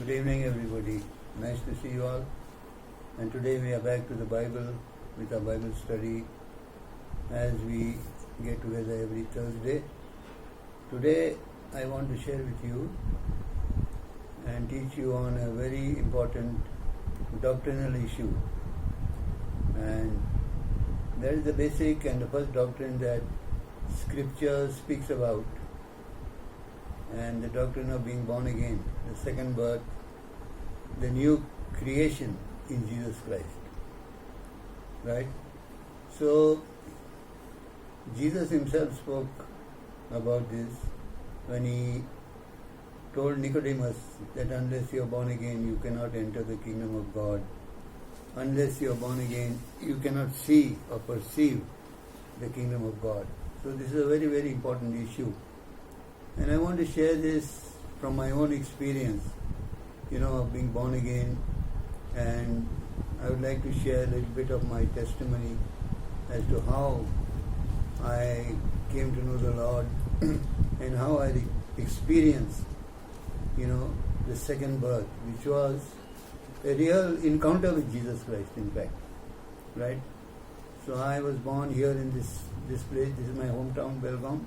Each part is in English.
Good evening, everybody. Nice to see you all. And today we are back to the Bible with our Bible study as we get together every Thursday. Today I want to share with you and teach you on a very important doctrinal issue. And that is the basic and the first doctrine that Scripture speaks about, and the doctrine of being born again, the second birth, the new creation in Jesus Christ. Right? So, Jesus himself spoke about this when he told Nicodemus that unless you are born again, you cannot enter the kingdom of God. Unless you are born again, you cannot see or perceive the kingdom of God. So this is a very, very important issue. And I want to share this from my own experience, of being born again. And I would like to share a little bit of my testimony as to how I came to know the Lord and how I experienced, the second birth, which was a real encounter with Jesus Christ, in fact. Right? So I was born here in this place. This is my hometown, Belgaum,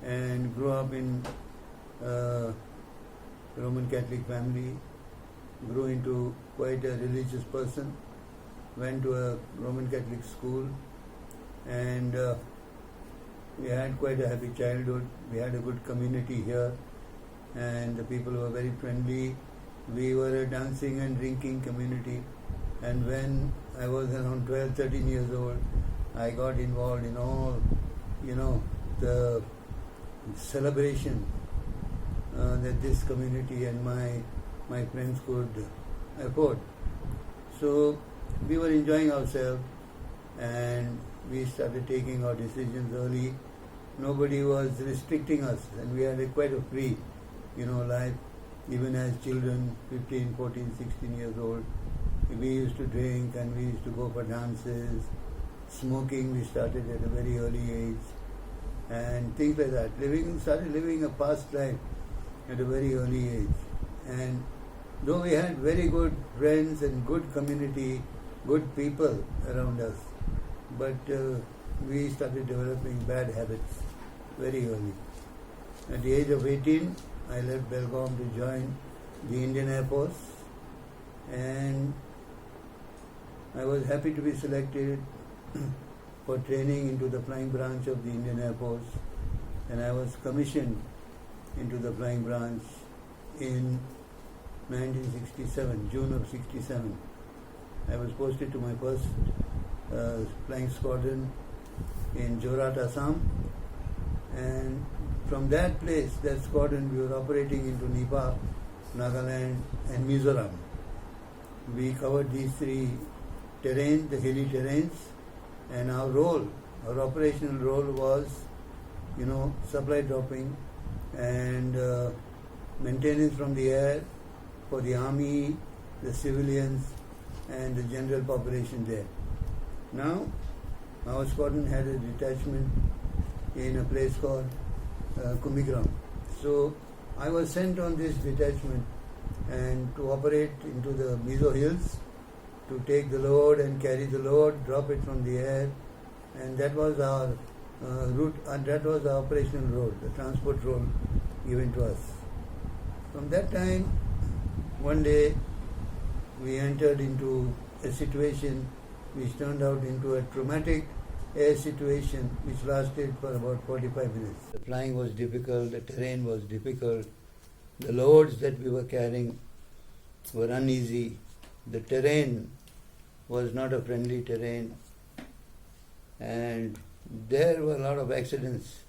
and grew up in Roman Catholic family, grew into quite a religious person, went to a Roman Catholic school, and we had quite a happy childhood. We had a good community here, and the people were very friendly. We were a dancing and drinking community, and when I was around 12, 13 years old, I got involved in all, the celebration that this community and my friends could afford. So we were enjoying ourselves, and we started taking our decisions early. Nobody was restricting us, and we had quite a free, life. Even as children, 15, 14, 16 years old, we used to drink and we used to go for dances. Smoking we started at a very early age, and things like that. Started living a fast life at a very early age. And though we had very good friends and good community, good people around us, but we started developing bad habits very early. At the age of 18, I left Belgaum to join the Indian Air Force, and I was happy to be selected for training into the flying branch of the Indian Air Force, and I was commissioned into the flying branch in 1967, June of 67. I was posted to my first flying squadron in Jorat, Assam, and from that place, that squadron, we were operating into Nepal, Nagaland and Mizoram. We covered these three terrains, the hilly terrains, and our operational role was, supply dropping and maintenance from the air for the army, the civilians, and the general population there. Now, our squadron had a detachment in a place called Kumbigram. So I was sent on this detachment and to operate into the Mizo Hills, to take the load and carry the load, drop it from the air, and that was our route, and that was the operational role, the transport role given to us. From that time, one day we entered into a situation which turned out into a traumatic air situation which lasted for about 45 minutes. The flying was difficult, the terrain was difficult, the loads that we were carrying were uneasy, the terrain was not a friendly terrain, and there were a lot of accidents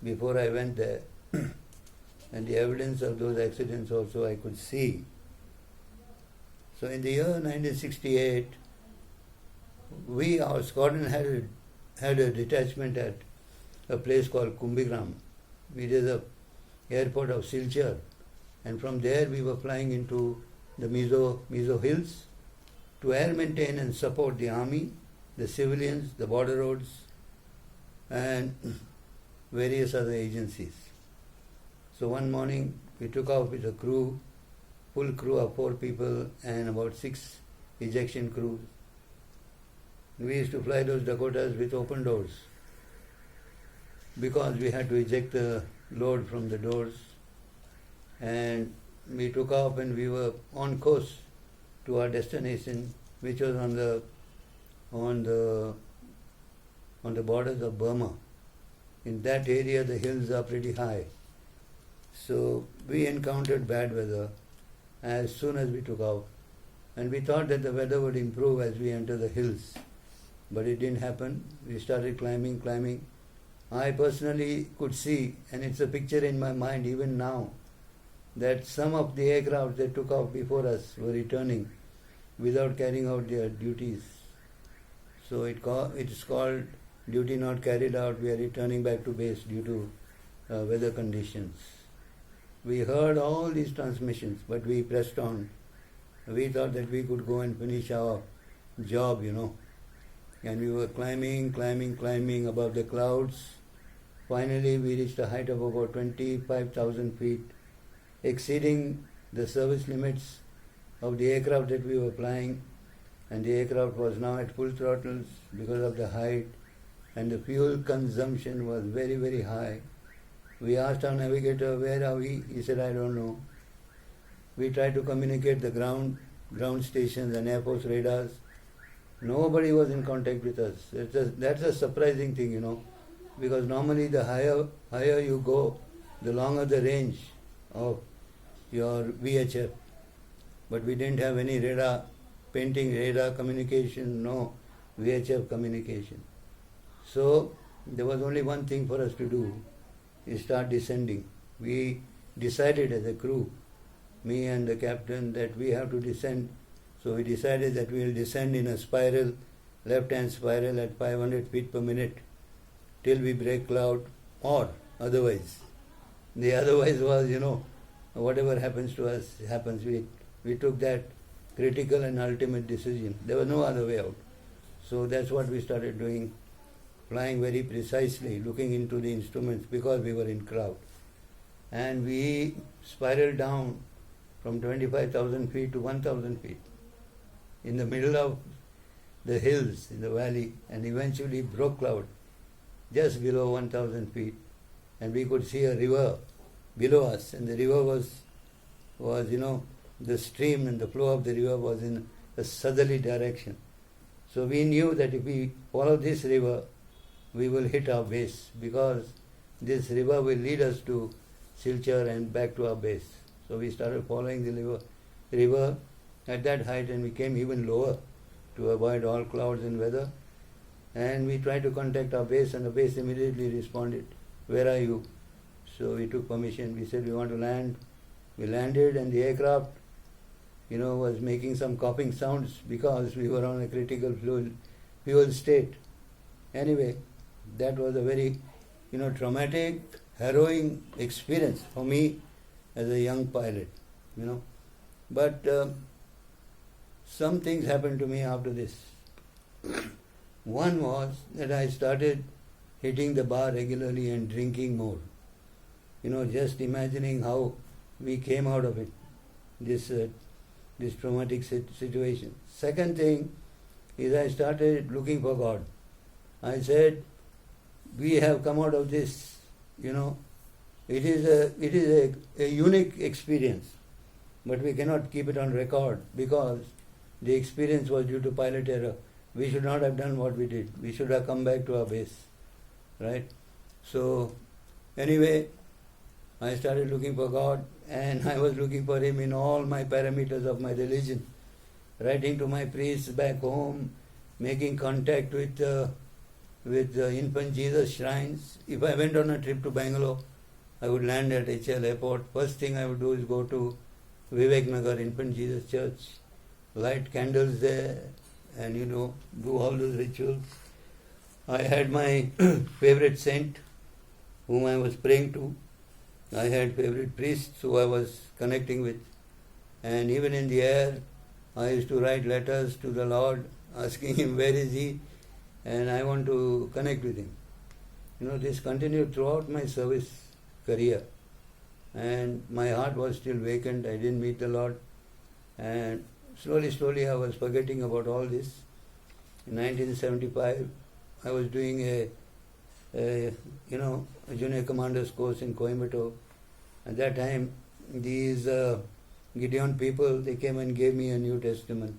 before I went there, and the evidence of those accidents also I could see. So in the year 1968, our squadron had a detachment at a place called Kumbigram, which is the airport of Silchar, and from there we were flying into the Mizo Hills to air maintain and support the army, the civilians, the border roads, and various other agencies. So one morning we took off with a crew full crew of 4 people and about 6 ejection crews. We used to fly those Dakotas with open doors because we had to eject the load from the doors, and we took off and we were on course to our destination, which was on the borders of Burma. In that area the hills are pretty high. So we encountered bad weather as soon as we took off, and we thought that the weather would improve as we enter the hills. But it didn't happen. We started climbing. I personally could see, and it's a picture in my mind even now, that some of the aircraft that took off before us were returning without carrying out their duties. So it's called duty not carried out. We are returning back to base due to weather conditions. We heard all these transmissions, but we pressed on. We thought that we could go and finish our job, And we were climbing above the clouds. Finally, we reached a height of about 25,000 feet, exceeding the service limits of the aircraft that we were flying. And the aircraft was now at full throttles because of the height, and the fuel consumption was very, very high. We asked our navigator, "Where are we?" He said, "I don't know." We tried to communicate the ground stations and Air Force radars. Nobody was in contact with us. That's a surprising thing, because normally the higher you go, the longer the range of your VHF. But we didn't have any radar communication, no VHF communication. So there was only one thing for us to do, is start descending. We decided as a crew, me and the captain, that we have to descend. So we decided that we will descend in a spiral, left-hand spiral at 500 feet per minute till we break cloud, or otherwise. The otherwise was, whatever happens to us happens. We took that critical and ultimate decision. There was no other way out. So that's what we started doing, flying very precisely, looking into the instruments because we were in cloud. And we spiraled down from 25,000 feet to 1,000 feet in the middle of the hills in the valley, and eventually broke cloud just below 1,000 feet. And we could see a river below us, and the river was the stream and the flow of the river was in a southerly direction. So we knew that if we follow this river, we will hit our base, because this river will lead us to Silchar and back to our base. So we started following the river at that height, and we came even lower to avoid all clouds and weather. And we tried to contact our base, and the base immediately responded, "Where are you?" So we took permission. We said we want to land. We landed, and the aircraft, was making some coughing sounds because we were on a critical fuel state. Anyway, that was a very, traumatic, harrowing experience for me as a young pilot, But some things happened to me after this. One was that I started hitting the bar regularly and drinking more. Just imagining how we came out of it, this traumatic situation. Second thing is I started looking for God. I said, we have come out of this, it is a unique experience, but we cannot keep it on record because the experience was due to pilot error. We should not have done what we did. We should have come back to our base, right? So anyway, I started looking for God, and I was looking for Him in all my parameters of my religion, writing to my priests back home, making contact with infant Jesus shrines. If I went on a trip to Bangalore, I would land at HL Airport. First thing I would do is go to Vivek Nagar Infant Jesus Church, light candles there, and do all those rituals. I had my favorite saint whom I was praying to. I had favorite priests who I was connecting with. And even in the air, I used to write letters to the Lord asking Him, where is He? And I want to connect with Him. This continued throughout my service career. and my heart was still vacant. I didn't meet the Lord, and slowly I was forgetting about all this. In 1975, I was doing a junior commander's course in Coimbatore. At that time, these Gideon people, they came and gave me a New Testament.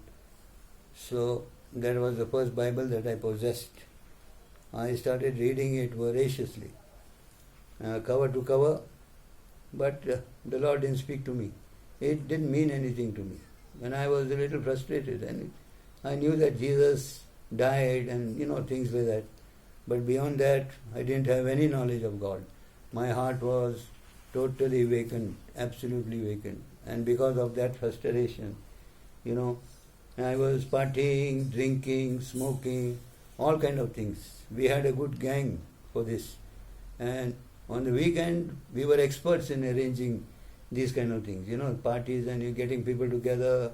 So that was the first Bible that I possessed. I started reading it voraciously, cover to cover, but the Lord didn't speak to me. It didn't mean anything to me. When I was a little frustrated, and I knew that Jesus died and things like that. But beyond that, I didn't have any knowledge of God. My heart was totally vacant, absolutely vacant. And because of that frustration, I was partying, drinking, smoking, all kind of things. We had a good gang for this. And on the weekend, we were experts in arranging these kind of things. Parties, and you're getting people together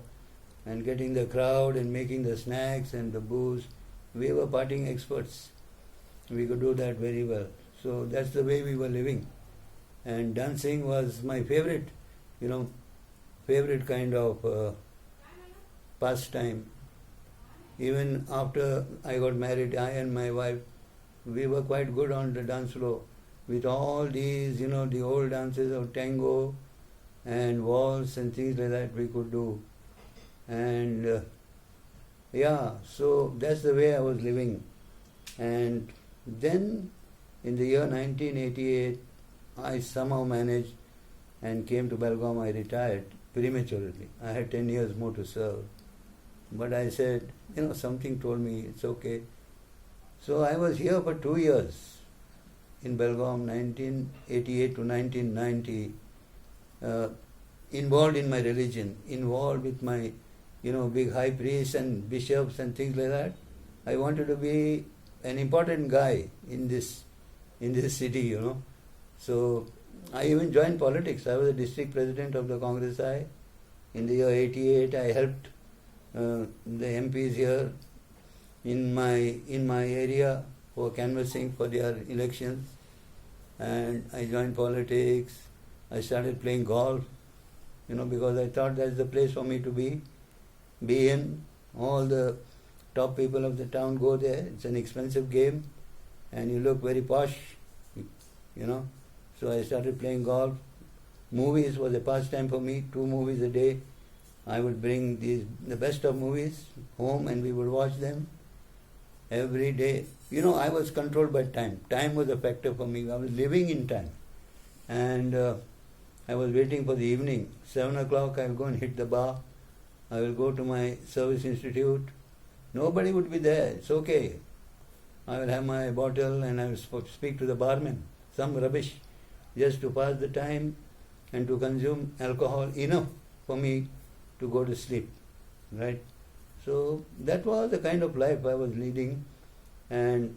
and getting the crowd and making the snacks and the booze. We were partying experts. We could do that very well. So that's the way we were living. And dancing was my favorite, favorite kind of pastime. Even after I got married, I and my wife, we were quite good on the dance floor with all these, the old dances of tango and waltz and things like that we could do. And so that's the way I was living. And then in the year 1988, I somehow managed and came to Belgaum. I retired prematurely. I had 10 years more to serve. But I said, something told me it's okay. So I was here for 2 years in Belgaum, 1988 to 1990, involved in my religion, involved with my, big high priests and bishops and things like that. I wanted to be an important guy in this city, So I even joined politics. I was the district president of the Congress I. In the year 88, I helped the MPs here in my area for canvassing for their elections, and I joined politics. I started playing golf, because I thought that's the place for me to be in. All the top people of the town go there. It's an expensive game, and you look very posh, So I started playing golf. Movies was a pastime for me. 2 movies a day. I would bring the best of movies home, and we would watch them every day. I was controlled by time. Time was a factor for me. I was living in time. And I was waiting for the evening. 7 o'clock, I will go and hit the bar. I will go to my service institute. Nobody would be there. It's okay. I will have my bottle and I will speak to the barman. Some rubbish, just to pass the time and to consume alcohol enough for me to go to sleep. Right? So that was the kind of life I was leading. And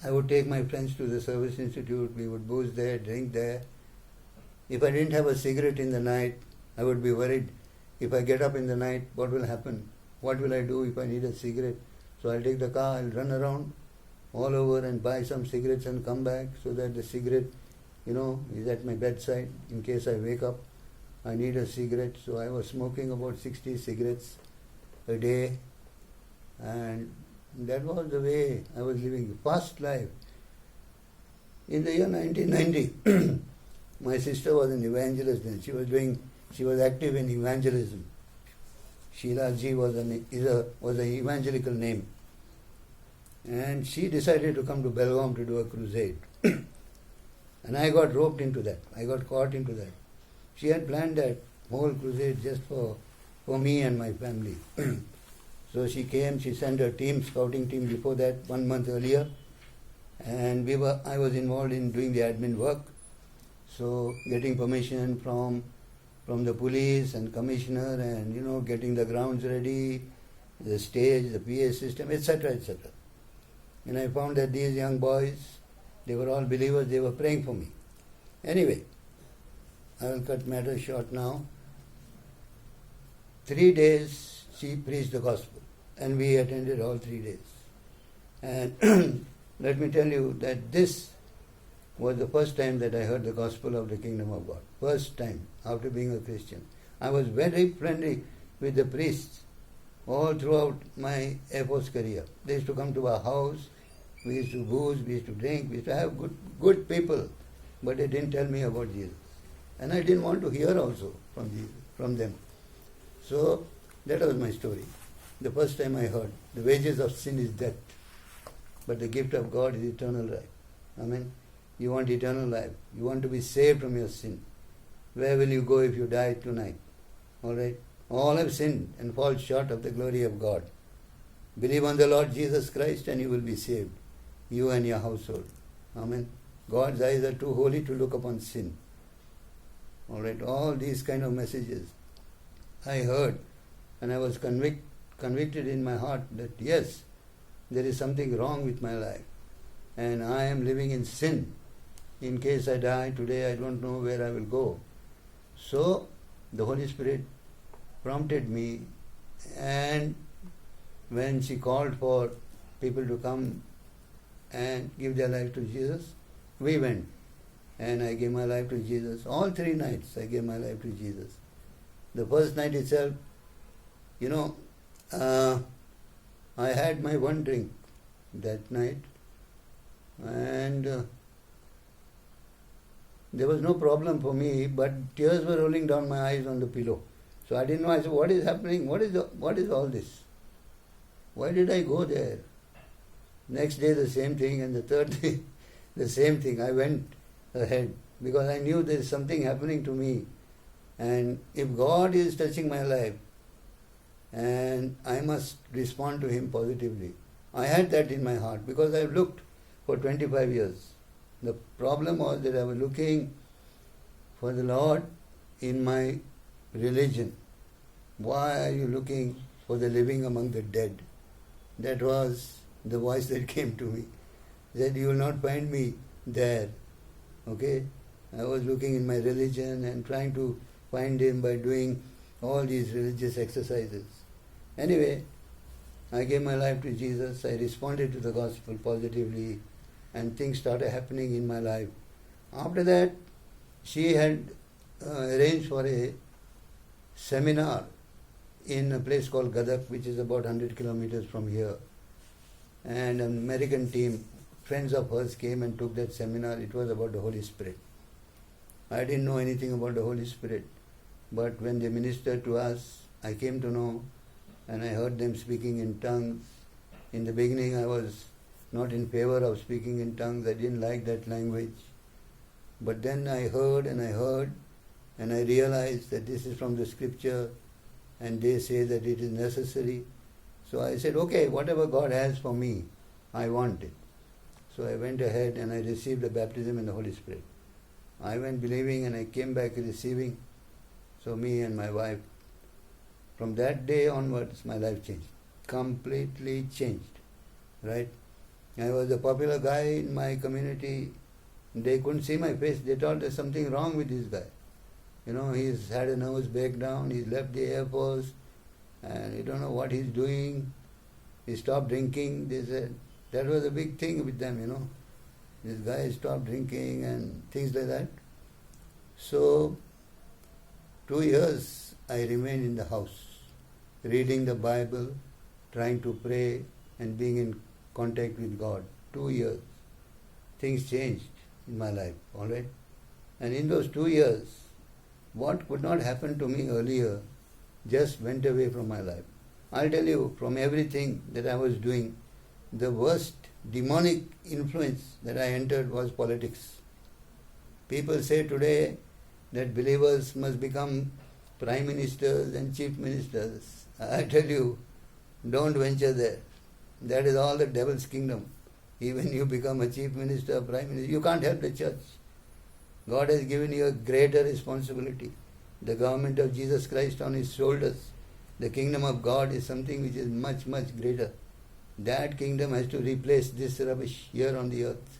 I would take my friends to the service institute. We would booze there, drink there. If I didn't have a cigarette in the night, I would be worried. If I get up in the night, what will happen? What will I do if I need a cigarette? So I'll take the car, I'll run around all over and buy some cigarettes and come back so that the cigarette, is at my bedside in case I wake up. I need a cigarette. So I was smoking about 60 cigarettes a day. And that was the way I was living, fast life. In the year 1990, my sister was an evangelist then. She was active in evangelism. Sheila Ji was an evangelical name. And she decided to come to Belgaum to do a crusade. And I got roped into that. I got caught into that. She had planned that whole crusade just for me and my family. So she came, she sent her scouting team before that, 1 month earlier. And I was involved in doing the admin work. So getting permission from the police and commissioner and, getting the grounds ready, the stage, the PA system, etc., etc. And I found that these young boys, they were all believers, they were praying for me. Anyway, I will cut matters short now. 3 days she preached the gospel, and we attended all 3 days. And let me tell you that this was the first time that I heard the gospel of the kingdom of God. First time after being a Christian. I was very friendly with the priests all throughout my Air Force career. They used to come to our house, we used to booze, we used to drink, we used to have good people, but they didn't tell me about Jesus. And I didn't want to hear also from them. So that was my story. The first time I heard, the wages of sin is death, but the gift of God is eternal life. Amen. You want eternal life. You want to be saved from your sin. Where will you go if you die tonight? Alright? All have sinned and fall short of the glory of God. Believe on the Lord Jesus Christ and you will be saved. You and your household. Amen. God's eyes are too holy to look upon sin. Alright? All these kind of messages I heard, and I was convicted in my heart that yes, there is something wrong with my life. And I am living in sin. In case I die today, I don't know where I will go. So, the Holy Spirit prompted me, and when she called for people to come and give their life to Jesus, we went. And I gave my life to Jesus. All 3 nights I gave my life to Jesus. The first night itself, I had my one drink that night, and there was no problem for me, but tears were rolling down my eyes on the pillow. So I didn't know. I said, what is happening? What is all this? Why did I go there? Next day the same thing, and the third day the same thing. I went ahead because I knew there is something happening to me, and if God is touching my life, and I must respond to Him positively. I had that in my heart because I've looked for 25 years. The problem was that I was looking for the Lord in my religion. Why are you looking for the living among the dead? That was the voice that came to me. That you will not find me there. Okay? I was looking in my religion and trying to find Him by doing all these religious exercises. Anyway, I gave my life to Jesus. I responded to the gospel positively, and things started happening in my life. After that, she had arranged for a seminar in a place called Gadak, which is about 100 kilometers from here. And an American team, friends of hers, came and took that seminar. It was about the Holy Spirit. I didn't know anything about the Holy Spirit, but when they ministered to us, I came to know, and I heard them speaking in tongues. In the beginning, I was not in favor of speaking in tongues. I didn't like that language. But then I heard, and I realized that this is from the scripture, and they say that it is necessary. So I said, okay, whatever God has for me, I want it. So I went ahead and I received the baptism in the Holy Spirit. I went believing and I came back receiving. So me and my wife, from that day onwards, my life changed. Completely changed. Right? I was a popular guy in my community. They couldn't see my face. They thought there's something wrong with this guy. He's had a nervous breakdown. He's left the Air Force. And you don't know what he's doing. He stopped drinking. They said, that was a big thing with them, This guy stopped drinking and things like that. So, 2 years I remained in the house, reading the Bible, trying to pray and being in contact with God. 2 years. Things changed in my life, alright? And in those 2 years, what could not happen to me earlier just went away from my life. I'll tell you, from everything that I was doing, the worst demonic influence that I entered was politics. People say today that believers must become prime ministers and chief ministers. I tell you, don't venture there. That is all the devil's kingdom. Even you become a chief minister, prime minister, you can't help the church. God has given you a greater responsibility. The government of Jesus Christ on His shoulders. The kingdom of God is something which is much, much greater. That kingdom has to replace this rubbish here on the earth.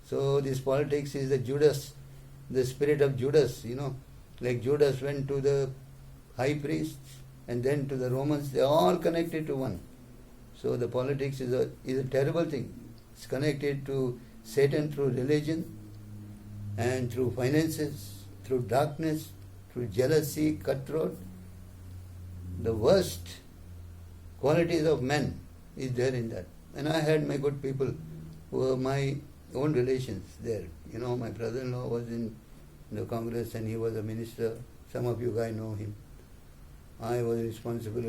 So this politics is the spirit of Judas, like Judas went to the high priests and then to the Romans, they are all connected to one. So the politics is a terrible thing. It's connected to Satan through religion, and through finances, through darkness, through jealousy, cutthroat. The worst qualities of men is there in that. And I had my good people who were my own relations there. You know, my brother-in-law was in the Congress and he was a minister. Some of you guys know him. I was responsible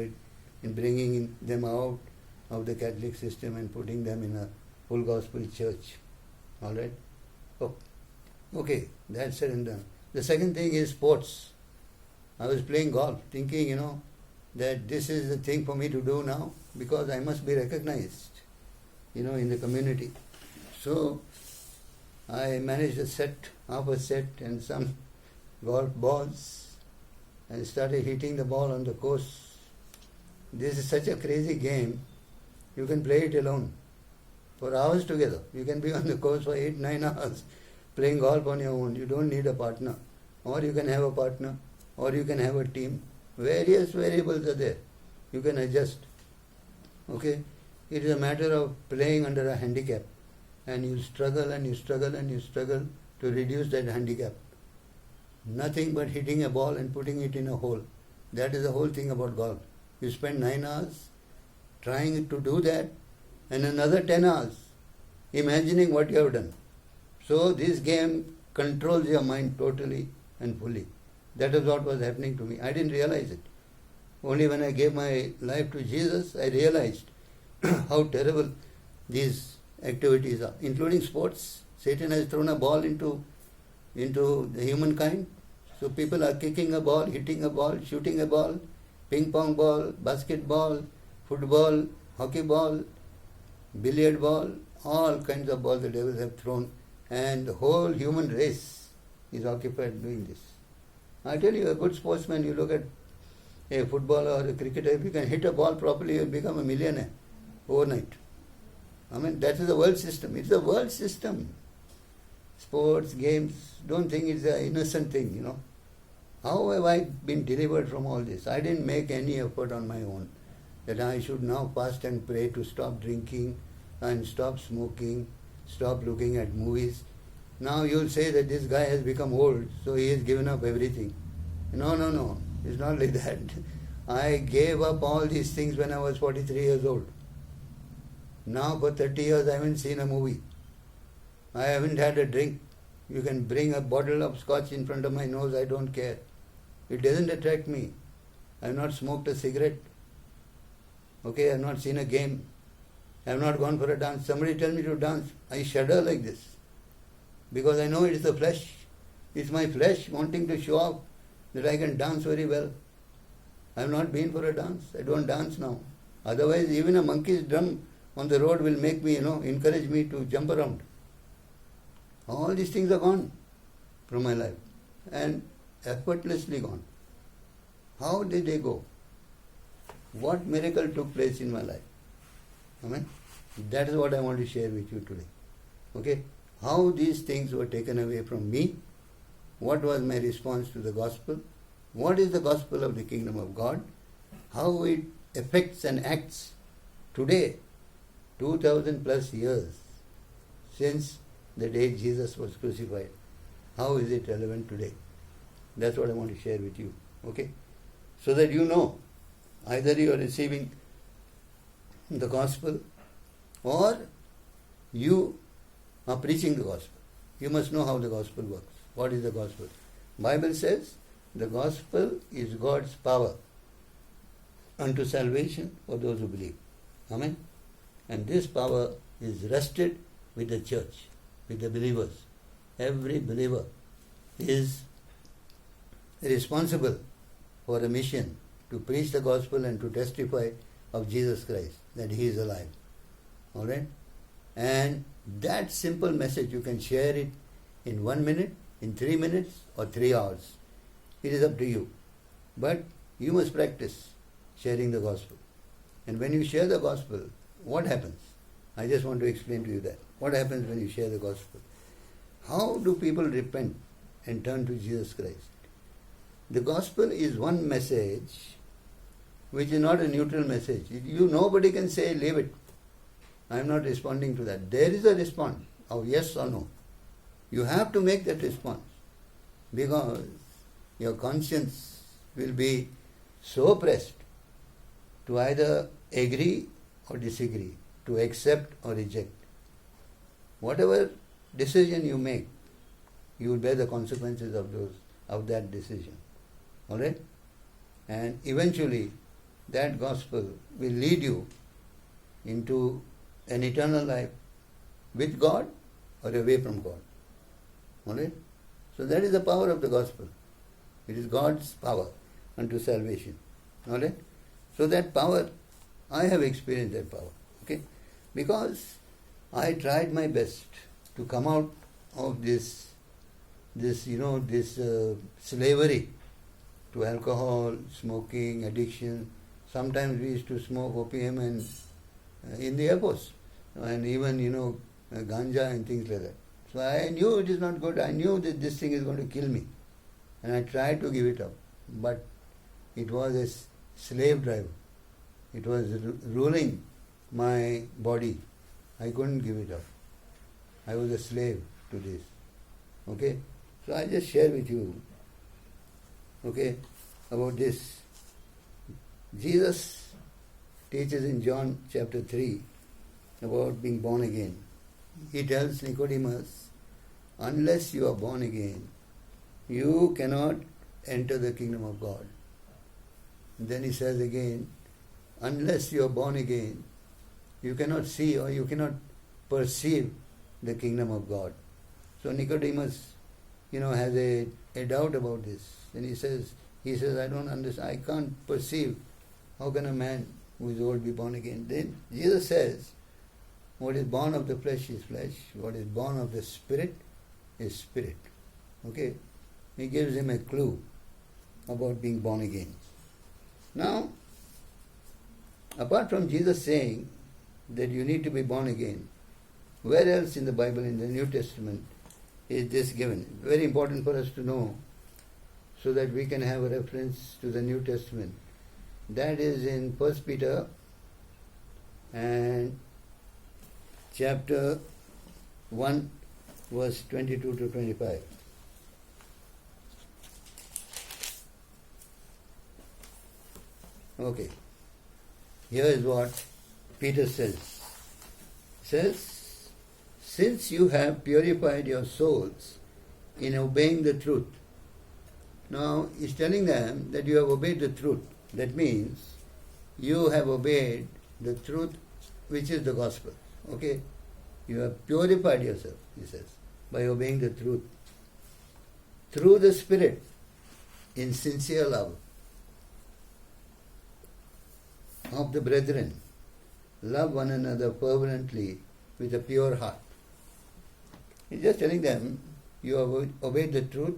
in bringing them out of the Catholic system and putting them in a full gospel church. All right? Oh, okay, that's said and done. The second thing is sports. I was playing golf, thinking, that this is the thing for me to do now because I must be recognized, in the community. So I managed half a set and some golf balls and started hitting the ball on the course. This is such a crazy game. You can play it alone for hours together. You can be on the course for 8-9 hours playing golf on your own. You don't need a partner. Or you can have a partner, or you can have a team. Various variables are there. You can adjust. Okay? It is a matter of playing under a handicap. And you struggle and you struggle and you struggle to reduce that handicap. Nothing but hitting a ball and putting it in a hole. That is the whole thing about golf. You spend 9 hours trying to do that and another 10 hours imagining what you have done. So this game controls your mind totally and fully. That is what was happening to me. I didn't realize it. Only when I gave my life to Jesus, I realized how terrible these activities are, including sports. Satan has thrown a ball into the humankind. So people are kicking a ball, hitting a ball, shooting a ball, ping pong ball, basketball, football, hockey ball, billiard ball, all kinds of balls the devils have thrown. And the whole human race is occupied doing this. I tell you, a good sportsman, you look at a footballer or a cricketer, if you can hit a ball properly, you'll become a millionaire overnight. I mean, that is the world system. It's the world system. Sports, games, don't think it's an innocent thing, How have I been delivered from all this? I didn't make any effort on my own that I should now fast and pray to stop drinking and stop smoking, stop looking at movies. Now you'll say that this guy has become old, so he has given up everything. No. It's not like that. I gave up all these things when I was 43 years old. Now for 30 years I haven't seen a movie. I haven't had a drink. You can bring a bottle of scotch in front of my nose, I don't care. It doesn't attract me. I have not smoked a cigarette. Okay, I have not seen a game. I have not gone for a dance. Somebody tell me to dance. I shudder like this. Because I know it is the flesh. It's my flesh wanting to show off that I can dance very well. I have not been for a dance. I don't dance now. Otherwise, even a monkey's drum on the road will make me, encourage me to jump around. All these things are gone from my life. And effortlessly gone. How did they go? What miracle took place in my life? Amen? That is what I want to share with you today. Okay? How these things were taken away from me. What was my response to the gospel? What is the gospel of the kingdom of God? How it affects and acts today, 2000 plus years since the day Jesus was crucified. How is it relevant today? That's what I want to share with you. Okay? So that you know, either you are receiving the gospel or you are preaching the gospel. You must know how the gospel works. What is the gospel? Bible says the gospel is God's power unto salvation for those who believe. Amen? And this power is rested with the church, with the believers. Every believer is responsible for a mission to preach the gospel and to testify of Jesus Christ, that He is alive. Alright? And that simple message, you can share it in 1 minute, in 3 minutes, or 3 hours. It is up to you. But you must practice sharing the gospel. And when you share the gospel, what happens? I just want to explain to you that. What happens when you share the gospel? How do people repent and turn to Jesus Christ? The gospel is one message which is not a neutral message. Nobody can say, leave it. I am not responding to that. There is a response of yes or no. You have to make that response because your conscience will be so pressed to either agree or disagree, to accept or reject. Whatever decision you make, you will bear the consequences of that decision. Alright? And eventually that gospel will lead you into an eternal life with God or away from God. Alright? So that is the power of the gospel. It is God's power unto salvation. Alright? So that power, I have experienced that power. Okay? Because I tried my best to come out of this slavery to alcohol, smoking, addiction. Sometimes we used to smoke opium and in the airports, and even ganja and things like that. So I knew it is not good. I knew that this thing is going to kill me, and I tried to give it up, but it was a slave driver. It was ruling my body. I couldn't give it up. I was a slave to this. Okay? So I just share with you, okay, about this. Jesus teaches in John chapter 3 about being born again. He tells Nicodemus, unless you are born again, you cannot enter the kingdom of God. And then he says again, unless you are born again, you cannot see or you cannot perceive the kingdom of God. So Nicodemus, has a doubt about this. And he says, I don't understand, I can't perceive. How can a man who is old be born again? Then Jesus says, what is born of the flesh is flesh, what is born of the spirit is spirit. Okay? He gives him a clue about being born again. Now, apart from Jesus saying that you need to be born again, where else in the Bible, in the New Testament, is this given? Very important for us to know so that we can have a reference to the New Testament. That is in 1 Peter and chapter 1, verse 22 to 25. Okay. Here is what Peter says. He says, since you have purified your souls in obeying the truth. Now, he's telling them that you have obeyed the truth. That means you have obeyed the truth, which is the gospel. Okay? You have purified yourself, he says, by obeying the truth. Through the Spirit, in sincere love of the brethren, love one another fervently with a pure heart. He's just telling them, you have obeyed the truth,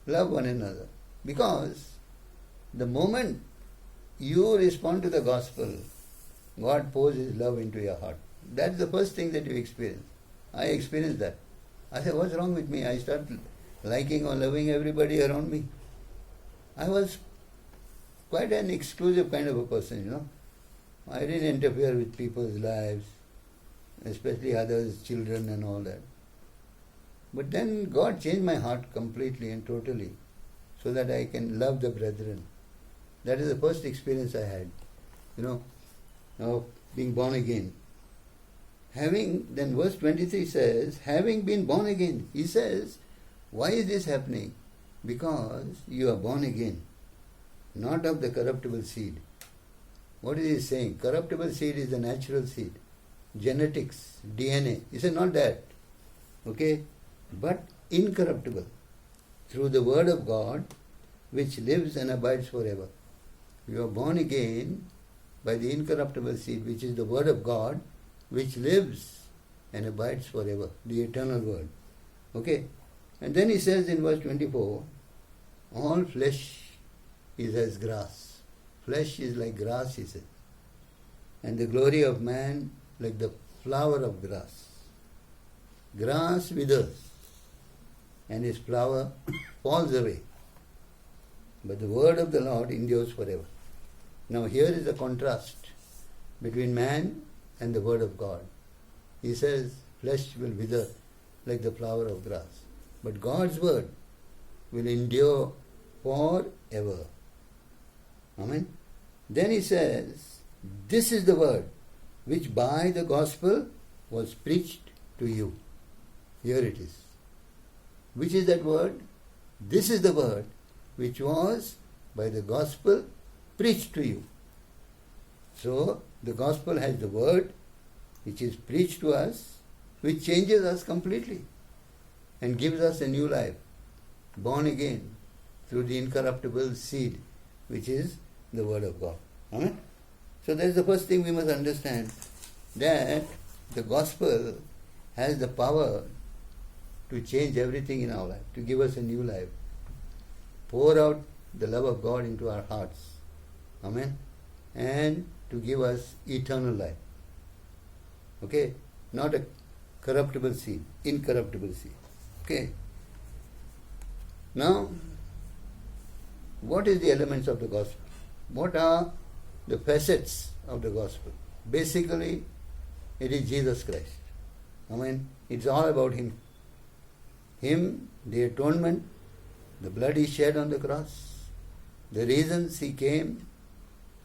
love one another. Because the moment you respond to the gospel, God pours His love into your heart. That's the first thing that you experience. I experienced that. I said, what's wrong with me? I started liking or loving everybody around me. I was quite an exclusive kind of a person, I didn't interfere with people's lives, especially others, children and all that. But then God changed my heart completely and totally so that I can love the brethren. That is the first experience I had, of being born again. Then verse 23 says, having been born again, he says, why is this happening? Because you are born again, not of the corruptible seed. What is he saying? Corruptible seed is the natural seed, genetics, DNA. He said, not that, okay, but incorruptible, through the word of God, which lives and abides forever. You are born again by the incorruptible seed, which is the word of God, which lives and abides forever, the eternal word. Okay? And then he says in verse 24, all flesh is as grass. Flesh is like grass, he said. And the glory of man like the flower of grass. Grass withers, and his flower falls away. But the word of the Lord endures forever. Now here is the contrast between man and the word of God. He says, flesh will wither, like the flower of grass. But God's word will endure forever. Amen. Then he says, this is the word which by the gospel was preached to you. Here it is. Which is that word? This is the word which was by the gospel preached to you. So, the gospel has the word which is preached to us, which changes us completely and gives us a new life, born again through the incorruptible seed, which is the word of God. Amen? So that's the first thing we must understand, that the gospel has the power to change everything in our life, to give us a new life, pour out the love of God into our hearts. Amen? And to give us eternal life. Okay? Not a corruptible seed, incorruptible seed. Okay? Now, what is the elements of the gospel? What are the facets of the gospel? Basically, it is Jesus Christ. Amen. It's all about Him. Him, the atonement, the blood He shed on the cross, the reasons He came,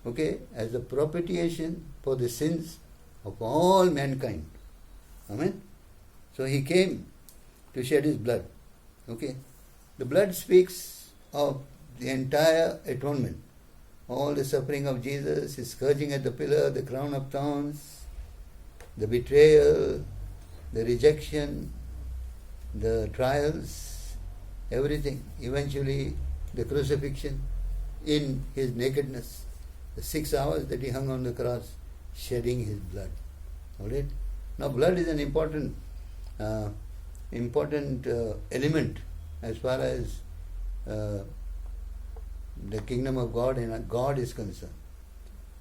okay, as a propitiation for the sins of all mankind. Amen. So He came to shed His blood. Okay. The blood speaks of the entire atonement. All the suffering of Jesus, His scourging at the pillar, the crown of thorns, the betrayal, the rejection, the trials, everything. Eventually, the crucifixion in His nakedness, the 6 hours that He hung on the cross, shedding His blood. Alright? Now, blood is an important element as far as the kingdom of God and God is concerned.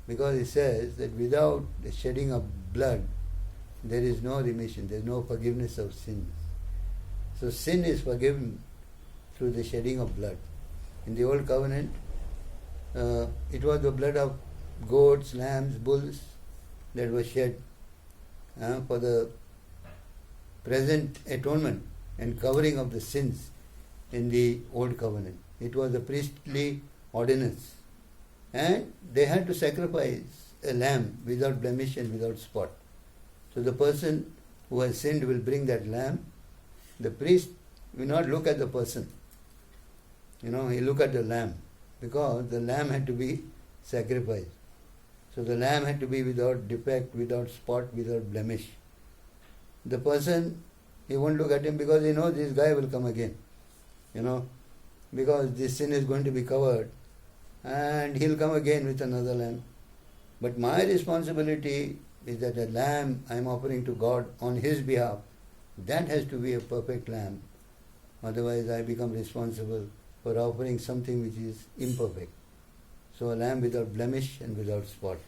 Because it says that without the shedding of blood, there is no remission, there is no forgiveness of sins. So sin is forgiven through the shedding of blood. In the Old Covenant, it was the blood of goats, lambs, bulls that was shed for the present atonement and covering of the sins in the Old Covenant. It was a priestly ordinance. And they had to sacrifice a lamb without blemish and without spot. So the person who has sinned will bring that lamb. The priest will not look at the person. He look at the lamb, because the lamb had to be sacrificed. So the lamb had to be without defect, without spot, without blemish. The person, he won't look at him because he knows this guy will come again. Because this sin is going to be covered and he'll come again with another lamb. But my responsibility is that the lamb I am offering to God on His behalf, that has to be a perfect lamb. Otherwise I become responsible for offering something which is imperfect. So a lamb without blemish and without spot.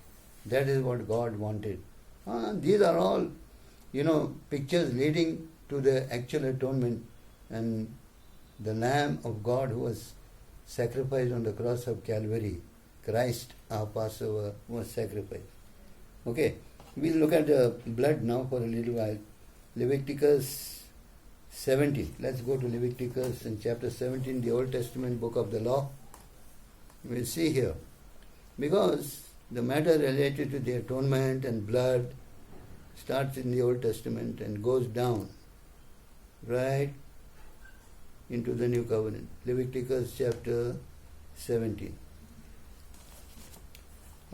That is what God wanted. These are all, pictures leading to the actual atonement, and the Lamb of God who was sacrificed on the cross of Calvary, Christ, our Passover, was sacrificed. Okay, we'll look at the blood now for a little while. Leviticus 17. Let's go to Leviticus in chapter 17, the Old Testament book of the law. We'll see here. Because the matter related to the atonement and blood starts in the Old Testament and goes down right into the New Covenant. Leviticus chapter 17.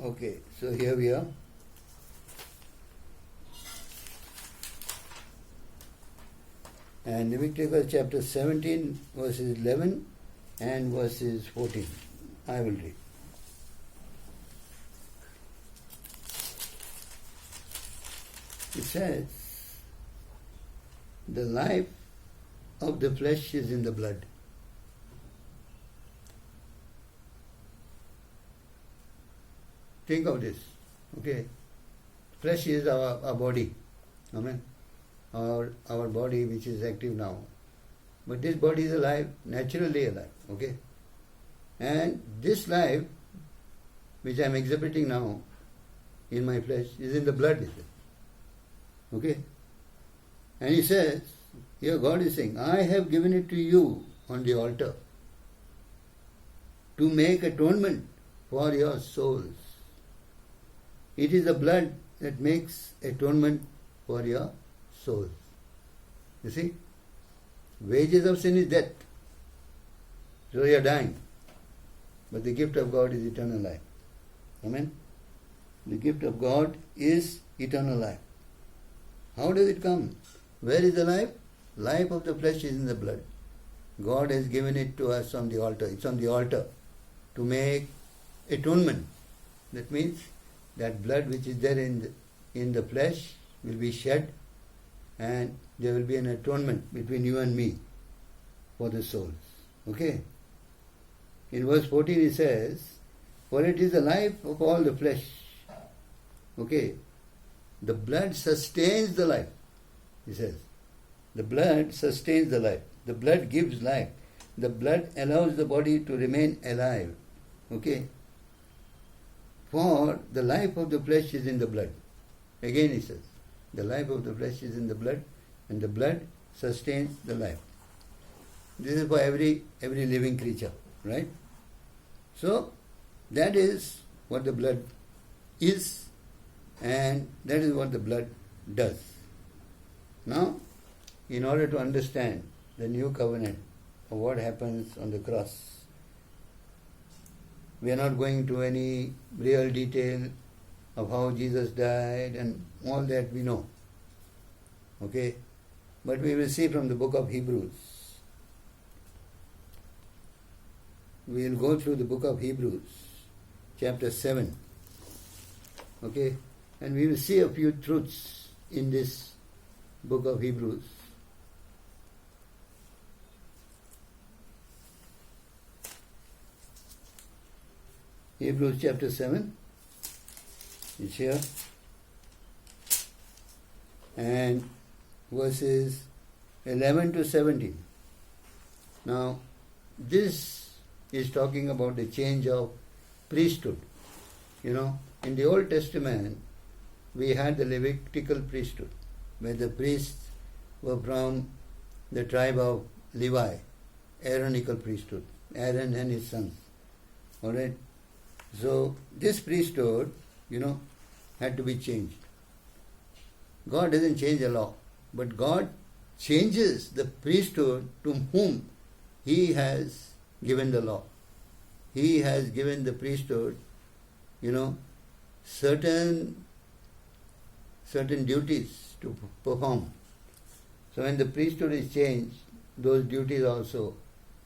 Okay, so here we are. And Leviticus chapter 17, verses 11 and verses 14. I will read. It says, the life of the flesh is in the blood. Think of this. Okay. Flesh is our body. Amen. Our body which is active now. But this body is alive, naturally alive. Okay. And this life which I am exhibiting now in my flesh is in the blood. Okay. And he says, Here God is saying, I have given it to you on the altar to make atonement for your souls. It is the blood that makes atonement for your souls. You see? Wages of sin is death. So you are dying. But the gift of God is eternal life. Amen? The gift of God is eternal life. How does it come? Where is the life? Life of the flesh is in the blood. God has given it to us on the altar. It's on the altar to make atonement. That means that blood which is there in the flesh will be shed, and there will be an atonement between you and me for the souls. Okay? In verse 14 it says, for it is the life of all the flesh. Okay? The blood sustains the life. He says, the blood sustains the life. The blood gives life. The blood allows the body to remain alive. Okay? For the life of the flesh is in the blood. Again he says, the life of the flesh is in the blood, and the blood sustains the life. This is for every living creature, right? So, that is what the blood is, and that is what the blood does. Now, in order to understand the new covenant of what happens on the cross, we are not going to any real detail of how Jesus died and all that we know. Okay? But we will see from the book of Hebrews. We will go through the book of Hebrews, chapter 7. Okay? And we will see a few truths in this book of Hebrews. Hebrews chapter 7 is here, and verses 11 to 17. Now, this is talking about the change of priesthood. You know, in the Old Testament, we had the Levitical priesthood, where the priests were from the tribe of Levi, Aaronical priesthood, Aaron and his sons. Alright? So, this priesthood, had to be changed. God doesn't change the law, but God changes the priesthood to whom He has given the law. He has given the priesthood, certain duties to perform. So when the priesthood is changed, those duties also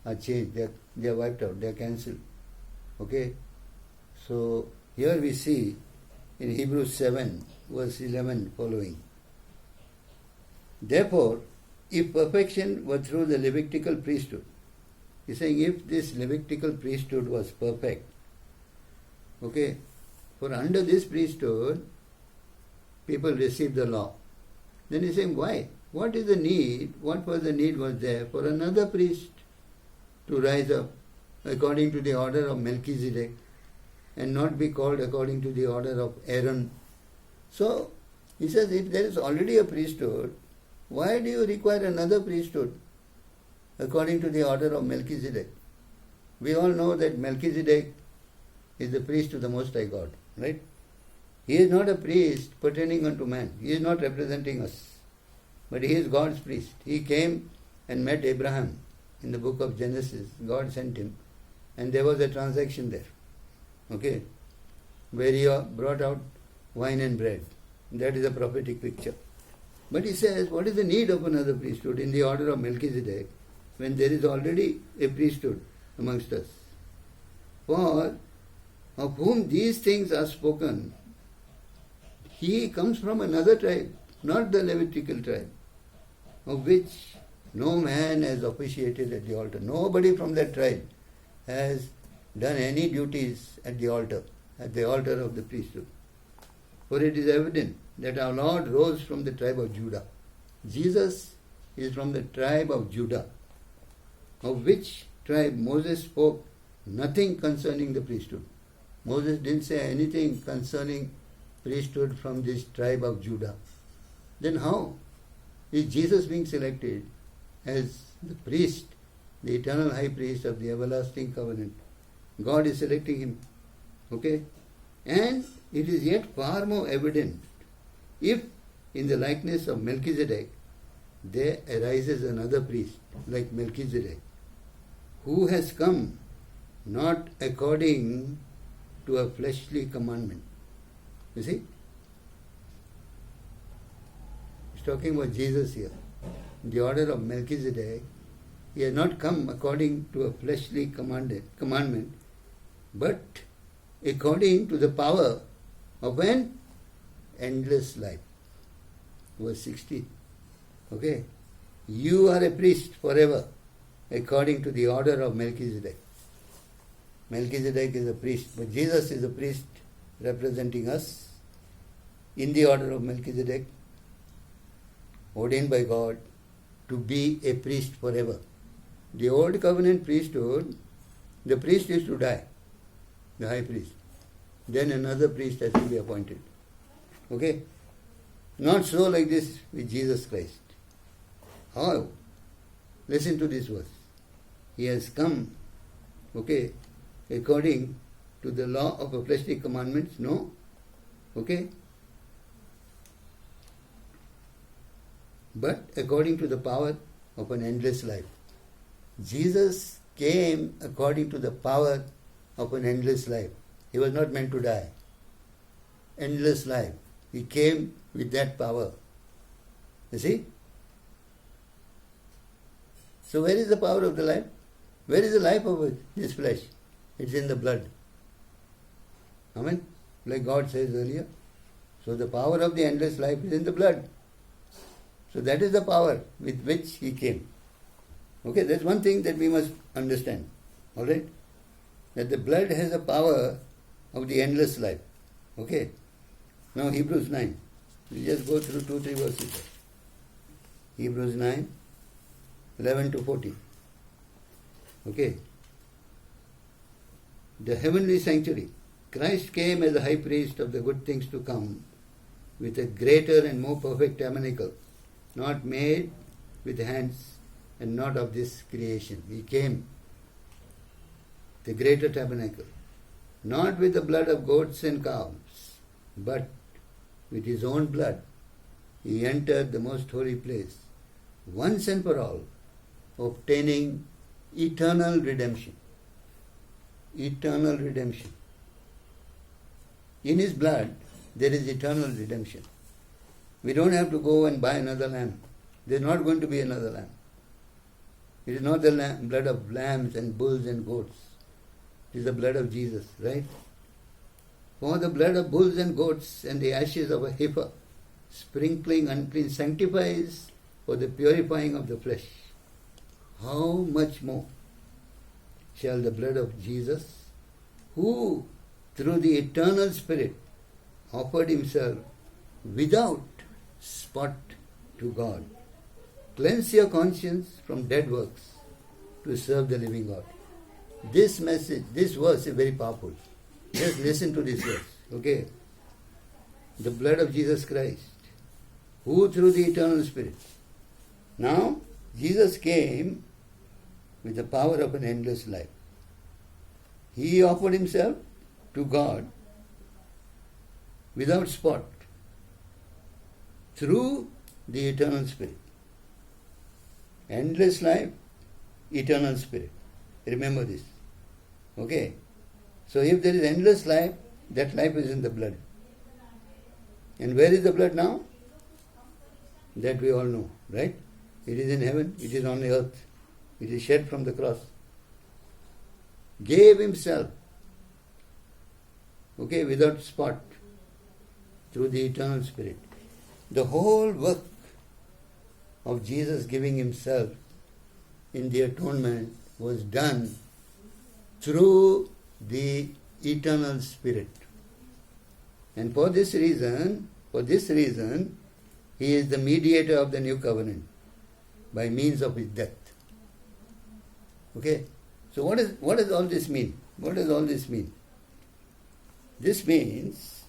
are changed. They are wiped out. They are cancelled. Okay? So here we see in Hebrews 7, verse 11 following. Therefore, if perfection were through the Levitical priesthood, he's saying if this Levitical priesthood was perfect, okay, for under this priesthood, people received the law. Then he's saying, why? What is the need? What was the need was there for another priest to rise up according to the order of Melchizedek and not be called according to the order of Aaron? So, he says, if there is already a priesthood, why do you require another priesthood according to the order of Melchizedek? We all know that Melchizedek is the priest to the Most High God, right? He is not a priest pertaining unto man. He is not representing us. But he is God's priest. He came and met Abraham in the book of Genesis. God sent him. And there was a transaction there. Okay? Where he brought out wine and bread. That is a prophetic picture. But he says, what is the need of another priesthood in the order of Melchizedek when there is already a priesthood amongst us? For of whom these things are spoken, he comes from another tribe, not the Levitical tribe, of which no man has officiated at the altar. Nobody from that tribe has done any duties at the altar of the priesthood. For it is evident that our Lord rose from the tribe of Judah. Jesus is from the tribe of Judah, of which tribe Moses spoke nothing concerning the priesthood. Moses didn't say anything concerning priesthood from this tribe of Judah. Then how is Jesus being selected as the priest, the eternal high priest of the everlasting covenant. God is selecting him. Okay? And it is yet far more evident if in the likeness of Melchizedek there arises another priest like Melchizedek, who has come not according to a fleshly commandment. You see? He's talking about Jesus here. In the order of Melchizedek, he has not come according to a fleshly commandment, but according to the power of an endless life. Verse 16. Okay? You are a priest forever, according to the order of Melchizedek. Melchizedek is a priest, but Jesus is a priest representing us in the order of Melchizedek, ordained by God to be a priest forever. The old covenant priesthood, the priest is to die, the high priest. Then another priest has to be appointed. Okay? Not so like this with Jesus Christ. How? Listen to this verse. He has come, okay, according to the law of a fleshly commandments? No. Okay? But according to the power of an endless life. Jesus came according to the power of an endless life. He was not meant to die. Endless life. He came with that power. You see? So where is the power of the life? Where is the life of this flesh? It's in the blood. Amen? Like God says earlier. So the power of the endless life is in the blood. So that is the power with which he came. Okay, that's one thing that we must understand. Alright? That the blood has a power of the endless life. Okay? Now Hebrews 9. We just go through 2-3 verses. Hebrews 9, 11 to 14. Okay? The heavenly sanctuary. Christ came as a high priest of the good things to come with a greater and more perfect tabernacle, not made with hands and not of this creation. He came, the greater tabernacle, not with the blood of goats and calves, but with his own blood. He entered the most holy place, once and for all, obtaining eternal redemption. Eternal redemption. In his blood, there is eternal redemption. We don't have to go and buy another lamb. There is not going to be another lamb. It is not the blood of lambs and bulls and goats. It is the blood of Jesus, right? For the blood of bulls and goats and the ashes of a heifer, sprinkling unclean, sanctifies for the purifying of the flesh. How much more shall the blood of Jesus, who through the eternal Spirit offered himself without spot to God, cleanse your conscience from dead works to serve the living God. This message, this verse is very powerful. Just listen to this verse, okay? The blood of Jesus Christ, who through the eternal Spirit. Now, Jesus came with the power of an endless life. He offered himself to God without spot through the eternal Spirit. Endless life, eternal Spirit. Remember this. Okay? So if there is endless life, that life is in the blood. And where is the blood now? That we all know, right? It is in heaven, it is on the earth. It is shed from the cross. Gave himself, okay, without spot, through the eternal Spirit. The whole work of Jesus giving himself in the atonement was done through the eternal Spirit. And for this reason, he is the mediator of the new covenant by means of his death. Okay? So what does all this mean? What does all this mean? This means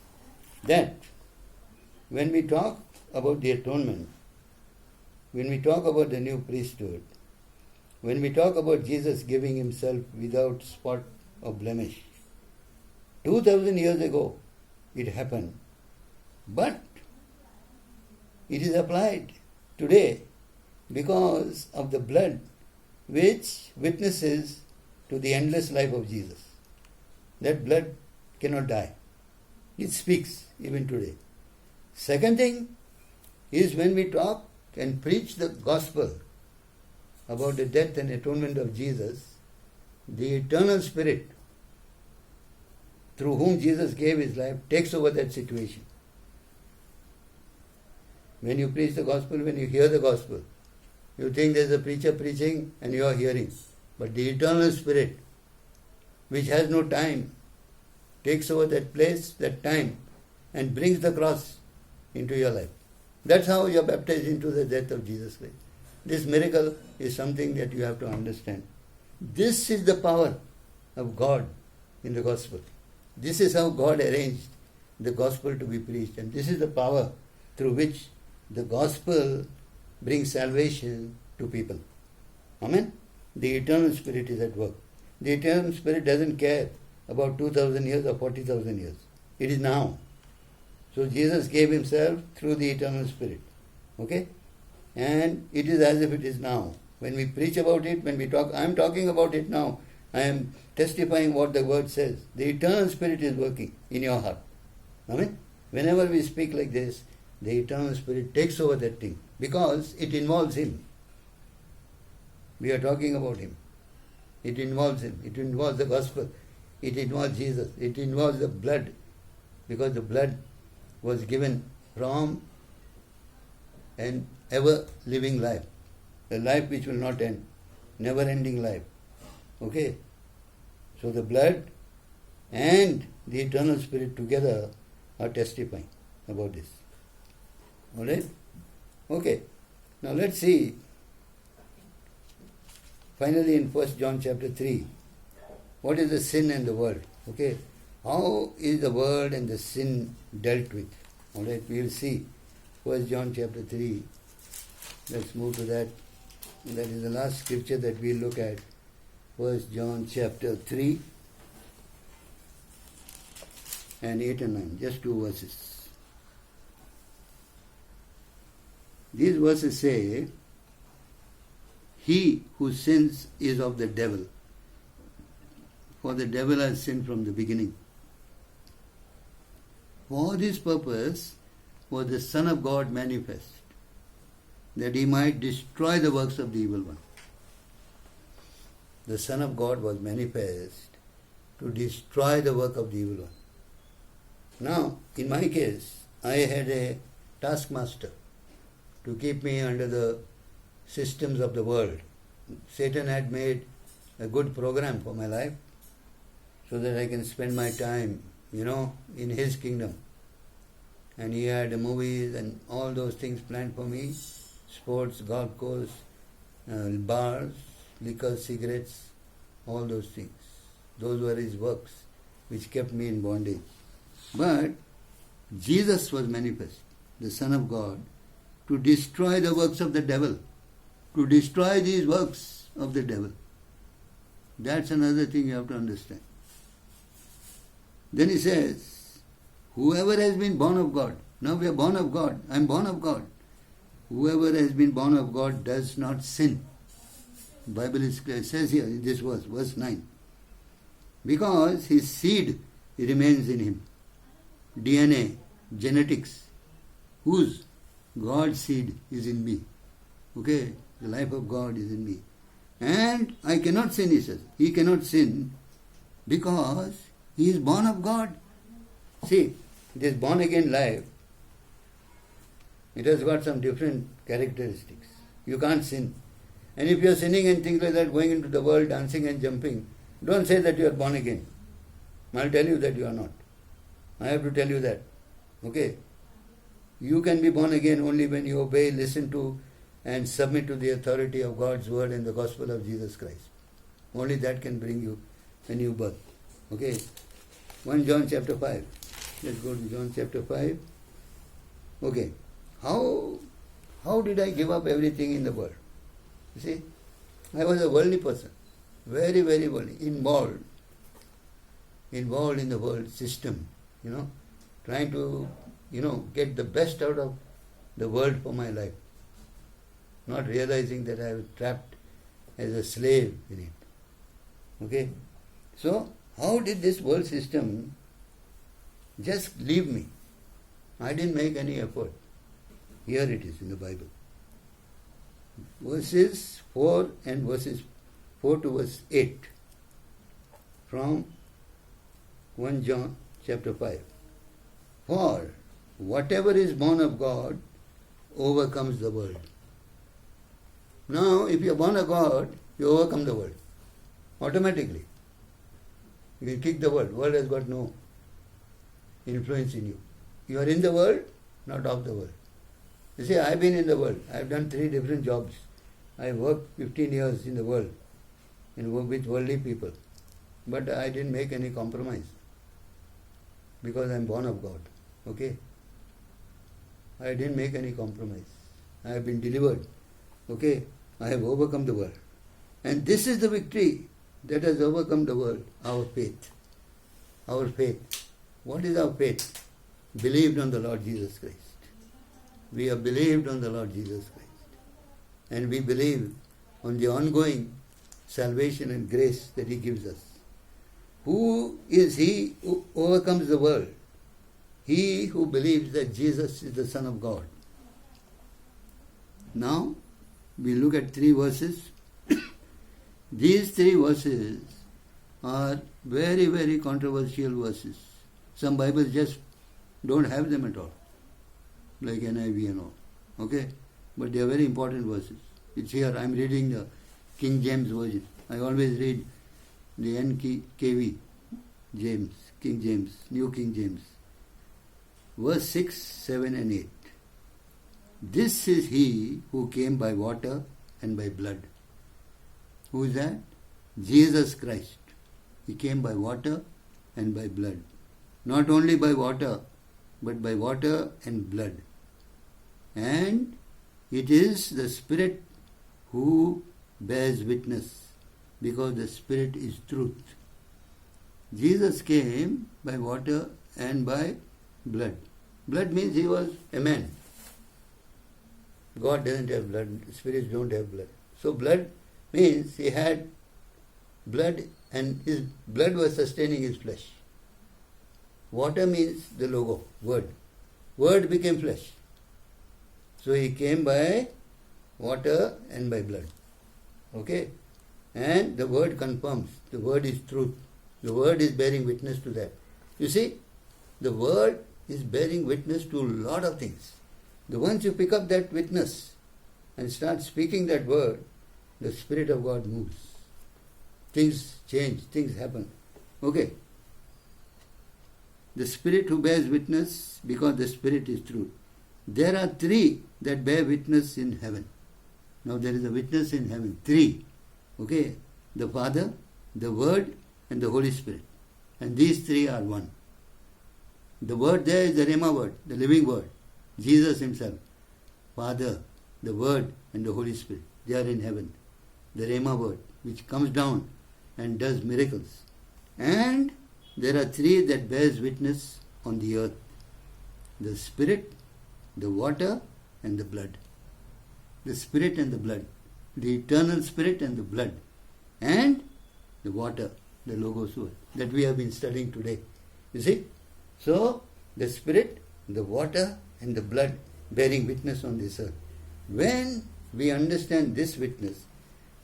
that when we talk about the atonement, when we talk about the new priesthood, when we talk about Jesus giving himself without spot or blemish, 2000 years ago it happened, but it is applied today because of the blood which witnesses to the endless life of Jesus. That blood cannot die. It speaks even today. Second thing is when we talk and preach the gospel about the death and atonement of Jesus, the eternal Spirit through whom Jesus gave his life takes over that situation. When you preach the gospel, when you hear the gospel, you think there's a preacher preaching and you are hearing. But the eternal Spirit, which has no time, takes over that place, that time, and brings the cross into your life. That's how you are baptized into the death of Jesus Christ. This miracle is something that you have to understand. This is the power of God in the gospel. This is how God arranged the gospel to be preached. And this is the power through which the gospel brings salvation to people. Amen? The eternal Spirit is at work. The eternal Spirit doesn't care about 2000 years or 40,000 years. It is now. So Jesus gave himself through the eternal Spirit. Okay? And it is as if it is now. When we preach about it, when we talk, I am talking about it now. I am testifying what the word says. The eternal Spirit is working in your heart. Amen? Whenever we speak like this, the eternal Spirit takes over that thing because it involves him. We are talking about him. It involves him. It involves the gospel. It involves Jesus. It involves the blood, because the blood was given from an ever-living life, a life which will not end, never-ending life. Okay? So the blood and the eternal Spirit together are testifying about this. Alright? Okay. Now let's see, finally in 1 John chapter 3, what is the sin and the world? Okay? How is the world and the sin dealt with? Alright, we will see 1 John chapter 3. Let's move to that. That is the last scripture that we look at. 1 John chapter 3 and 8 and 9. Just 2 verses. These verses say, "He who sins is of the devil, for the devil has sinned from the beginning. For this purpose was the Son of God manifest, that he might destroy the works of the evil one." The Son of God was manifest to destroy the work of the evil one. Now, in my case, I had a taskmaster to keep me under the systems of the world. Satan had made a good program for my life so that I can spend my time, in his kingdom. And he had movies and all those things planned for me, sports, golf course, bars, liquor, cigarettes, all those things. Those were his works which kept me in bondage. But Jesus was manifest, the Son of God, to destroy the works of the devil, to destroy these works of the devil. That's another thing you have to understand. Then he says, whoever has been born of God, now we are born of God, I am born of God. Whoever has been born of God does not sin. The Bible says here in this verse 9. Because his seed remains in him. DNA, genetics. Whose? God's seed is in me. Okay? The life of God is in me. And I cannot sin, he says. He cannot sin because he is born of God. See, this born again life, it has got some different characteristics. You can't sin. And if you are sinning and things like that, going into the world, dancing and jumping, don't say that you are born again. I'll tell you that you are not. I have to tell you that. Okay? You can be born again only when you obey, listen to, and submit to the authority of God's word and the gospel of Jesus Christ. Only that can bring you a new birth. Okay? 1 John chapter 5. Let's go to John chapter 5. Okay. How how did I give up everything in the world? You see, I was a worldly person, very, very worldly, involved in the world system, trying to, get the best out of the world for my life, not realizing that I was trapped as a slave in it. Okay? So, how did this world system just leave me? I didn't make any effort. Here it is in the Bible. Verses 4 and verses 4 to verse 8 from 1 John chapter 5. For whatever is born of God overcomes the world. Now, if you are born of God, you overcome the world. Automatically. You can kick the world. The world has got no influence in you. You are in the world, not of the world. You see, I've been in the world. I've done 3 different jobs. I worked 15 years in the world with worldly people. But I didn't make any compromise because I'm born of God. Okay? I didn't make any compromise. I have been delivered. Okay? I have overcome the world. And this is the victory that has overcome the world, our faith. Our faith. What is our faith? Believed on the Lord Jesus Christ. We have believed on the Lord Jesus Christ. And we believe on the ongoing salvation and grace that He gives us. Who is he who overcomes the world? He who believes that Jesus is the Son of God. Now, we look at 3 verses. These 3 verses are very, very controversial verses. Some Bibles just don't have them at all, like NIV and all. Okay? But they are very important verses. It's here. I'm reading the King James Version. I always read the NKV James, King James, New King James. Verse 6, 7 and 8. This is He who came by water and by blood. Who is that? Jesus Christ. He came by water and by blood. Not only by water, but by water and blood. And it is the Spirit who bears witness, because the Spirit is truth. Jesus came by water and by blood. Blood means He was a man. God doesn't have blood. Spirits don't have blood. So blood means He had blood and His blood was sustaining His flesh. Water means the logo, word. Word became flesh. So He came by water and by blood. Okay? And the word confirms. The word is truth. The word is bearing witness to that. You see, the word is bearing witness to a lot of things. The once you pick up that witness and start speaking that word, the Spirit of God moves. Things change, things happen. Okay? The Spirit who bears witness, because the Spirit is truth. There are 3 that bear witness in heaven. Now there is a witness in heaven. 3. Okay? The Father, the Word, and the Holy Spirit. And these 3 are one. The Word there is the Rhema word, the living word. Jesus Himself. Father, the Word, and the Holy Spirit. They are in heaven. The Rhema word, which comes down and does miracles. And there are 3 that bears witness on the earth. The Spirit, the water, and the blood. The Spirit and the blood. The eternal Spirit and the blood. And the water, the Logos word, that we have been studying today. You see? So, the Spirit, the water, and the blood bearing witness on this earth. When we understand this witness,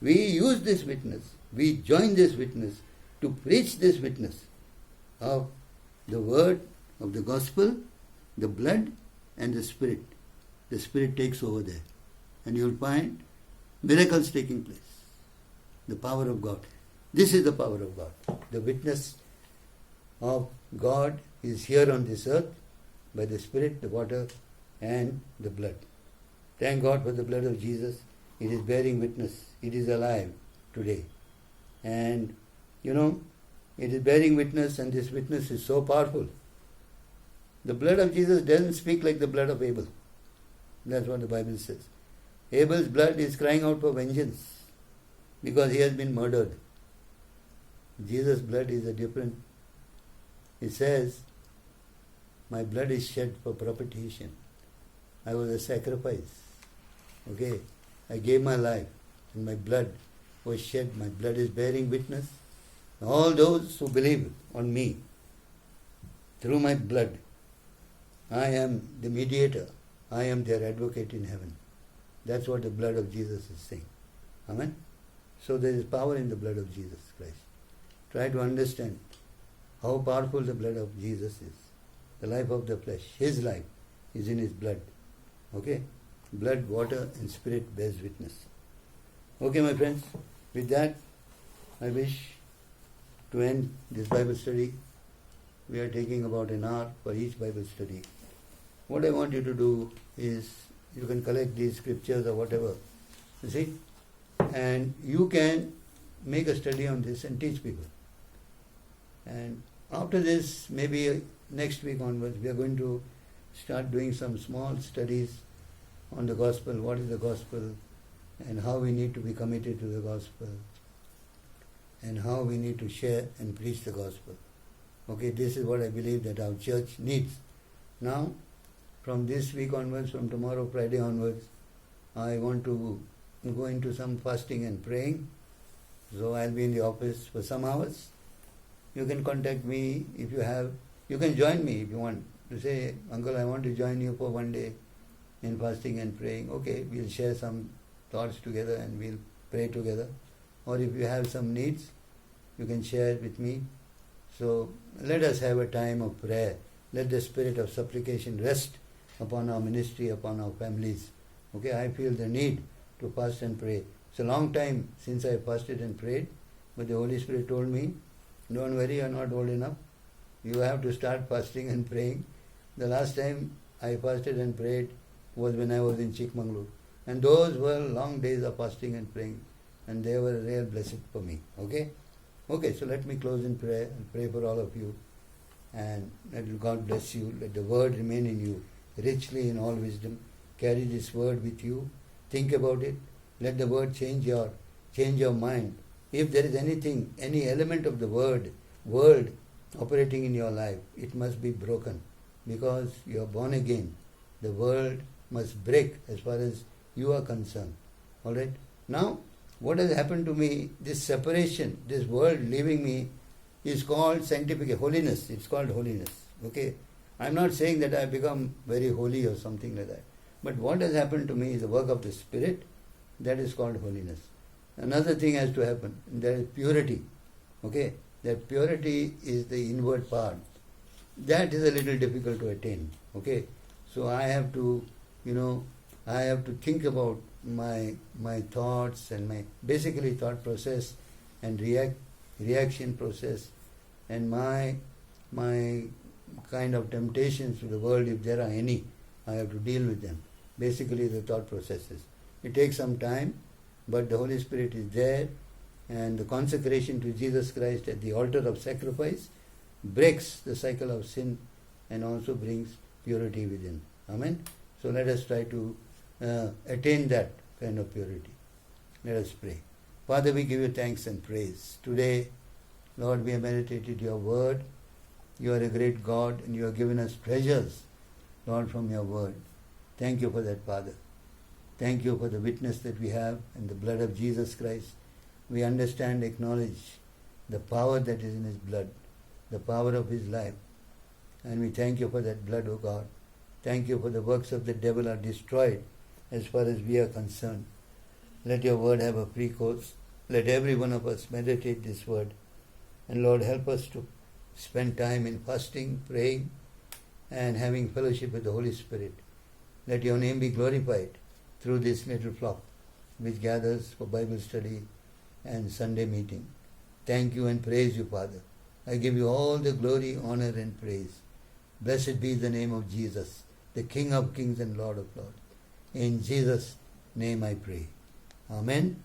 we use this witness, we join this witness to preach this witness of the word of the gospel, the blood, and the Spirit. The Spirit takes over there. And you'll find miracles taking place. The power of God. This is the power of God. The witness of God is here on this earth by the Spirit, the water, and the blood. Thank God for the blood of Jesus. It is bearing witness. It is alive today. And, it is bearing witness, and this witness is so powerful. The blood of Jesus doesn't speak like the blood of Abel. That's what the Bible says. Abel's blood is crying out for vengeance because he has been murdered. Jesus' blood is a different. It says, my blood is shed for propitiation. I was a sacrifice. Okay? I gave my life and my blood was shed. My blood is bearing witness. All those who believe on me, through my blood, I am the mediator. I am their advocate in heaven. That's what the blood of Jesus is saying. Amen? So there is power in the blood of Jesus Christ. Try to understand how powerful the blood of Jesus is. The life of the flesh, His life is in His blood. Okay? Blood, water and spirit bears witness. Okay, my friends, with that, I wish to end this Bible study. We are taking about an hour for each Bible study. What I want you to do is, you can collect these scriptures or whatever, you see, and you can make a study on this and teach people. And after this, maybe next week onwards, we are going to start doing some small studies on the gospel, what is the gospel, and how we need to be committed to the gospel, and how we need to share and preach the gospel. Okay, this is what I believe that our church needs. Now, from this week onwards, from tomorrow, Friday onwards, I want to go into some fasting and praying. So I'll be in the office for some hours. You can contact me if you have. You can join me if you want to say, Uncle, I want to join you for one day in fasting and praying. Okay, we'll share some thoughts together and we'll pray together. Or if you have some needs, you can share it with me. So let us have a time of prayer. Let the spirit of supplication rest upon our ministry, upon our families. Okay, I feel the need to fast and pray. It's a long time since I fasted and prayed, but the Holy Spirit told me, don't worry, you're not old enough. You have to start fasting and praying. The last time I fasted and prayed was when I was in Chikmagalur. And those were long days of fasting and praying. And they were a real blessing for me. Okay? Okay, so let me close in prayer and pray for all of you. And let God bless you. Let the word remain in you, richly in all wisdom. Carry this word with you. Think about it. Let the word change your mind. If there is anything, any element of the world operating in your life, it must be broken. Because you are born again. The world must break as far as you are concerned. Alright? Now, what has happened to me, this separation, this world leaving me, is called sanctification, holiness. It's called holiness. Okay? I'm not saying that I have become very holy or something like that. But what has happened to me is the work of the Spirit. That is called holiness. Another thing has to happen. That is purity. Okay? That purity is the inward part. That is a little difficult to attain. Okay? So I have to, I have to think about my thoughts and my basically thought process and reaction process and my kind of temptations to the world, if there are any, I have to deal with them. Basically the thought processes. It takes some time, but the Holy Spirit is there, and the consecration to Jesus Christ at the altar of sacrifice breaks the cycle of sin and also brings purity within. Amen? So let us try to attain that kind of purity. Let us pray. Father, we give you thanks and praise. Today, Lord, we have meditated your word. You are a great God and you have given us treasures, Lord, from your word. Thank you for that, Father. Thank you for the witness that we have in the blood of Jesus Christ. We understand, acknowledge the power that is in his blood, the power of his life. And we thank you for that blood, O God. Thank you for the works of the devil are destroyed as far as we are concerned. Let your word have a free course. Let every one of us meditate this word. And Lord, help us to spend time in fasting, praying, and having fellowship with the Holy Spirit. Let your name be glorified through this little flock which gathers for Bible study and Sunday meeting. Thank you and praise you, Father. I give you all the glory, honor, and praise. Blessed be the name of Jesus, the King of kings and Lord of lords. In Jesus' name I pray. Amen.